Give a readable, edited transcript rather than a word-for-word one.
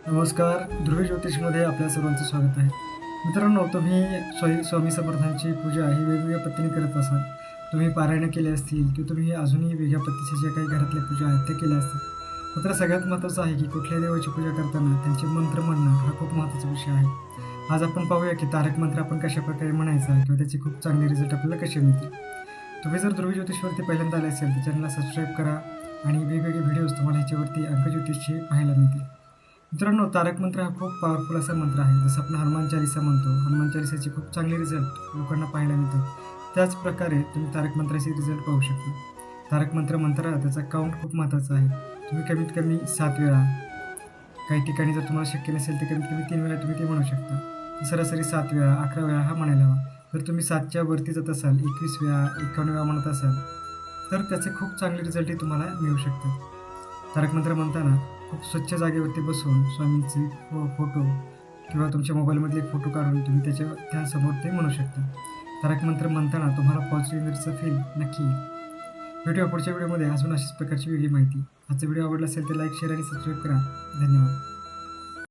नमस्कार. ध्रुवी ज्योतिषमध्ये आपल्या सर्वांचं स्वागत आहे. मित्रांनो, तुम्ही स्वामी समर्थांची पूजा ही वेगवेगळ्या पद्धतीने करत असाल. तुम्ही पारायणं केली असतील किंवा तुम्ही अजूनही वेगळ्या पद्धतीच्या ज्या काही घरातल्या पूजा आहेत त्या केल्या असतील. मात्र सगळ्यात महत्त्वाचं आहे की कुठल्याही देवाची पूजा करताना त्यांचे मंत्र म्हणणं हा खूप महत्त्वाचा विषय आहे. आज आपण पाहूया की तारक मंत्र आपण कशाप्रकारे म्हणायचा किंवा त्याचे खूप चांगले रिझल्ट आपल्याला कसे मिळतील. तुम्ही जर ध्रुवी ज्योतिषवरती पहिल्यांदा आले असेल तर चॅनलला सबस्क्राईब करा आणि वेगवेगळे व्हिडिओज तुम्हाला ह्याच्यावरती अंकज्योतिषचे पाहायला मिळतील. मित्रांनो, तारक मंत्र हा खूप पॉवरफुल असा मंत्र आहे. जसं आपण हनुमान चालीसा म्हणतो, हनुमान चालीसाचे खूप चांगले रिझल्ट लोकांना पाहायला मिळतात. त्याच प्रकारे तुम्ही तारक मंत्राचे रिझल्ट पाहू शकता. तारक मंत्र म्हणताना त्याचा काउंट खूप महत्त्वाचा आहे. तुम्ही कमीत कमी 7 वेळा, काही ठिकाणी जर तुम्हाला शक्य नसेल तर कमीत कमी 3 वेळा तुम्ही ते म्हणू शकता. सरासरी 7 वेळा, 11 वेळा हा म्हणायला हवा. जर तुम्ही 7च्या वरती जात असाल, 21 वेळा, 51 वेळा म्हणत असाल तर त्याचे खूप चांगले रिझल्टही तुम्हाला मिळू शकतात. तारक मंत्र म्हणताना खूप स्वच्छ जागेवरती बसून स्वामींचे फोटो किंवा तुमच्या मोबाईलमधले फोटो काढून तुम्ही त्यासमोर ते म्हणू शकता. तारक मंत्र म्हणताना तुम्हाला पॉझिटिव्ह एनर्जीचा फील नक्की येईल. भेटूया पुढच्या व्हिडिओमध्ये अजून अशाच प्रकारची वेगळी माहिती. आजचा व्हिडिओ आवडला असेल तर लाईक, शेअर आणि सबस्क्राईब करा. धन्यवाद.